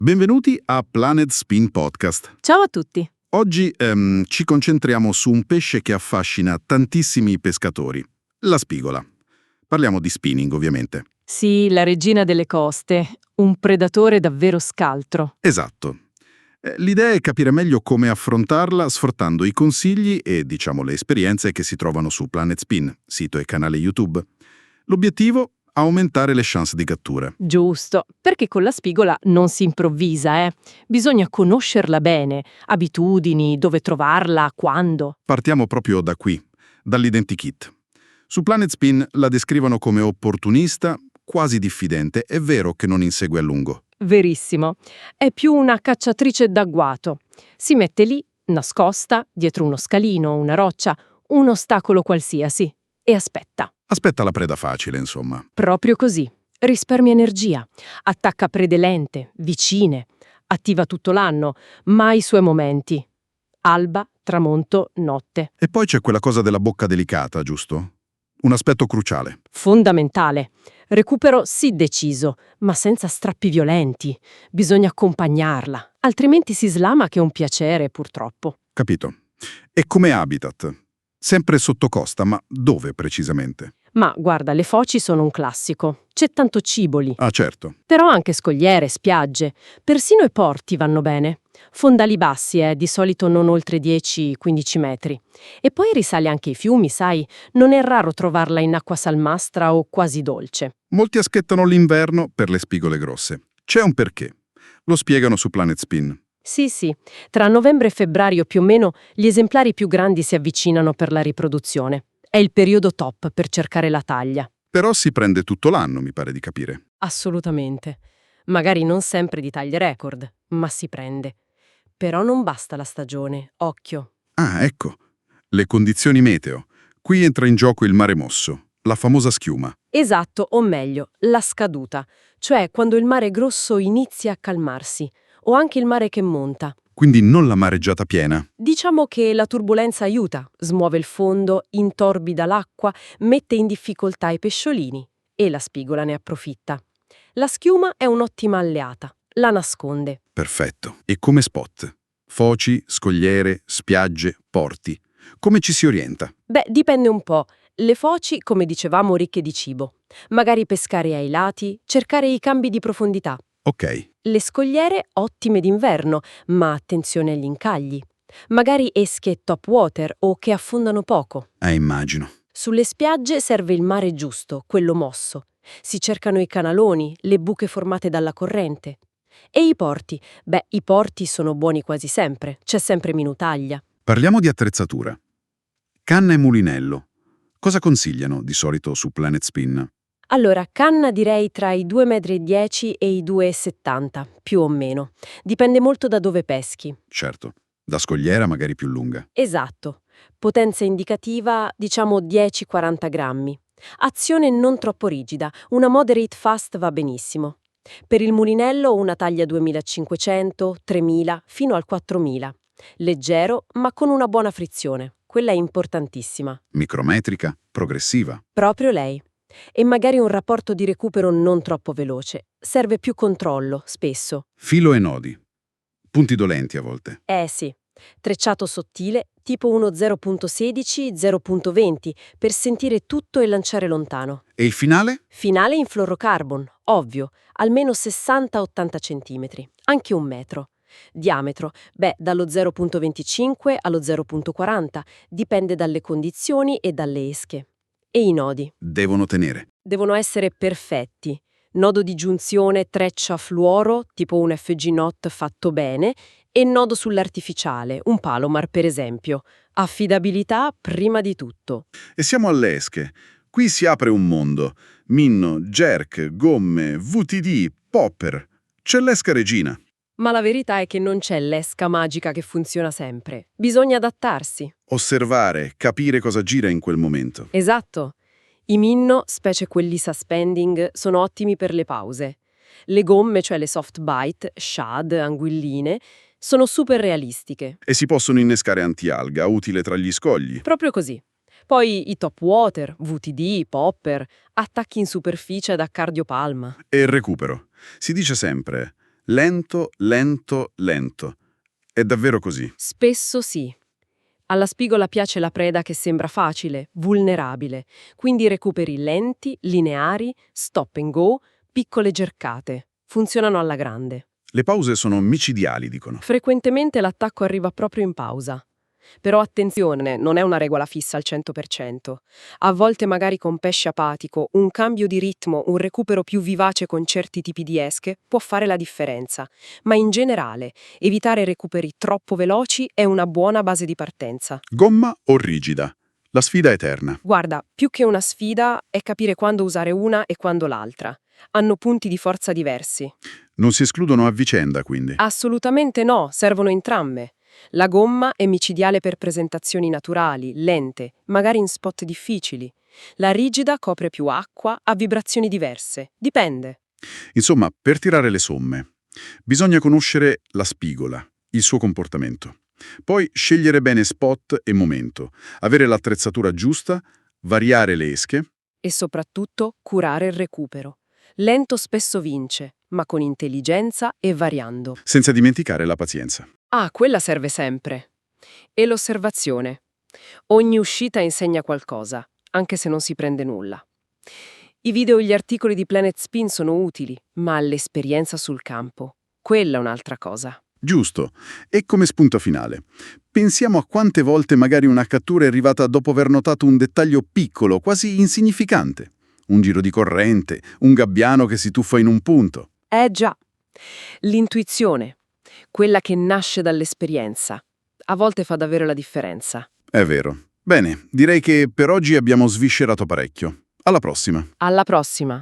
Benvenuti a Planet Spin Podcast. Ciao a tutti! Oggi ci concentriamo su un pesce che affascina tantissimi pescatori, la spigola. Parliamo di spinning, ovviamente. Sì, la regina delle coste, un predatore davvero scaltro. Esatto. L'idea è capire meglio come affrontarla sfruttando i consigli e, le esperienze che si trovano su Planet Spin, sito e canale YouTube. L'obiettivo? Aumentare le chance di cattura. Giusto, perché con la spigola non si improvvisa, Bisogna conoscerla bene, abitudini, dove trovarla, quando. Partiamo proprio da qui, dall'identikit. Su Planet Spin la descrivono come opportunista, quasi diffidente, è vero che non insegue a lungo. Verissimo. È più una cacciatrice d'agguato. Si mette lì, nascosta, dietro uno scalino, una roccia, un ostacolo qualsiasi, e aspetta. Aspetta la preda facile, insomma. Proprio così. Risparmia energia, attacca prede lente, vicine, attiva tutto l'anno, ma ha i suoi momenti. Alba, tramonto, notte. E poi c'è quella cosa della bocca delicata, giusto? Un aspetto cruciale. Fondamentale. Recupero sì deciso, ma senza strappi violenti. Bisogna accompagnarla, altrimenti si slama che è un piacere, purtroppo. Capito. E come habitat? Sempre sotto costa, ma dove precisamente? Ma guarda, le foci sono un classico. C'è tanto cibo lì. Ah, certo. Però anche scogliere, spiagge, persino i porti vanno bene. Fondali bassi, di solito non oltre 10-15 metri. E poi risale anche i fiumi, sai, non è raro trovarla in acqua salmastra o quasi dolce. Molti aspettano l'inverno per le spigole grosse. C'è un perché. Lo spiegano su Planet Spin. Sì, tra novembre e febbraio più o meno gli esemplari più grandi si avvicinano per la riproduzione. È il periodo top per cercare la taglia. Però si prende tutto l'anno, mi pare di capire. Assolutamente. Magari non sempre di taglie record, ma si prende. Però non basta la stagione, occhio. Ah, ecco. Le condizioni meteo. Qui entra in gioco il mare mosso, la famosa schiuma. Esatto, o meglio, la scaduta, cioè quando il mare grosso inizia a calmarsi, o anche il mare che monta. Quindi non la mareggiata piena. Diciamo che la turbolenza aiuta, smuove il fondo, intorbida l'acqua, mette in difficoltà i pesciolini e la spigola ne approfitta. La schiuma è un'ottima alleata, la nasconde. Perfetto. E come spot? Foci, scogliere, spiagge, porti. Come ci si orienta? Beh, dipende un po'. Le foci, come dicevamo, ricche di cibo. Magari pescare ai lati, cercare i cambi di profondità. Ok. Le scogliere ottime d'inverno, ma attenzione agli incagli. Magari esche top water o che affondano poco. Immagino. Sulle spiagge serve il mare giusto, quello mosso. Si cercano i canaloni, le buche formate dalla corrente. E i porti? Beh, i porti sono buoni quasi sempre, c'è sempre minutaglia. Parliamo di attrezzatura. Canna e mulinello. Cosa consigliano di solito su Planet Spin? Allora, canna direi tra i 2,10 m e i 2,70 m, più o meno. Dipende molto da dove peschi. Certo. Da scogliera magari più lunga. Esatto. Potenza indicativa, diciamo 10-40 grammi. Azione non troppo rigida, una moderate fast va benissimo. Per il mulinello una taglia 2500, 3000, fino al 4000. Leggero, ma con una buona frizione. Quella è importantissima. Micrometrica, progressiva. Proprio lei. E magari un rapporto di recupero non troppo veloce. Serve più controllo, spesso. Filo e nodi. Punti dolenti a volte. Sì. Trecciato sottile, tipo uno 0,16-0,20, per sentire tutto e lanciare lontano. E il finale? Finale in fluorocarbon, ovvio, almeno 60-80 cm, anche 1 metro. Diametro, dallo 0,25 allo 0,40, dipende dalle condizioni e dalle esche. E i nodi? Devono tenere. Devono essere perfetti. Nodo di giunzione treccia fluoro, tipo un FG Knot fatto bene, e nodo sull'artificiale, un Palomar per esempio. Affidabilità prima di tutto. E siamo alle esche. Qui si apre un mondo. Minno, jerk, gomme, VTD, popper. C'è l'esca regina. Ma la verità è che non c'è l'esca magica che funziona sempre. Bisogna adattarsi. Osservare, capire cosa gira in quel momento. Esatto. I minno, specie quelli suspending, sono ottimi per le pause. Le gomme, cioè le soft bite, shad, anguilline, sono super realistiche. E si possono innescare antialga, utile tra gli scogli. Proprio così. Poi i top water, VTD, popper, attacchi in superficie da cardiopalma. E il recupero. Si dice sempre, Lento, lento, lento. È davvero così? Spesso sì. Alla spigola piace la preda che sembra facile, vulnerabile, quindi recuperi lenti, lineari, stop and go, piccole gercate. Funzionano alla grande. Le pause sono micidiali, dicono. Frequentemente l'attacco arriva proprio in pausa. Però attenzione, non è una regola fissa al 100%. A volte magari con pesce apatico, un cambio di ritmo, un recupero più vivace con certi tipi di esche può fare la differenza. Ma in generale, evitare recuperi troppo veloci è una buona base di partenza. Gomma o rigida? La sfida è eterna. Guarda, più che una sfida è capire quando usare una e quando l'altra. Hanno punti di forza diversi. Non si escludono a vicenda, quindi. Assolutamente no, servono entrambe. La gomma è micidiale per presentazioni naturali, lente, magari in spot difficili. La rigida copre più acqua, ha vibrazioni diverse. Dipende. Insomma, per tirare le somme, bisogna conoscere la spigola, il suo comportamento. Poi scegliere bene spot e momento, avere l'attrezzatura giusta, variare le esche. E soprattutto curare il recupero. Lento spesso vince, ma con intelligenza e variando. Senza dimenticare la pazienza. Ah, quella serve sempre. E l'osservazione. Ogni uscita insegna qualcosa, anche se non si prende nulla. I video e gli articoli di Planet Spin sono utili, ma l'esperienza sul campo, quella è un'altra cosa. Giusto. E come spunto finale, pensiamo a quante volte magari una cattura è arrivata dopo aver notato un dettaglio piccolo, quasi insignificante. Un giro di corrente, un gabbiano che si tuffa in un punto. Già. L'intuizione, quella che nasce dall'esperienza, a volte fa davvero la differenza. È vero. Bene, direi che per oggi abbiamo sviscerato parecchio. Alla prossima. Alla prossima!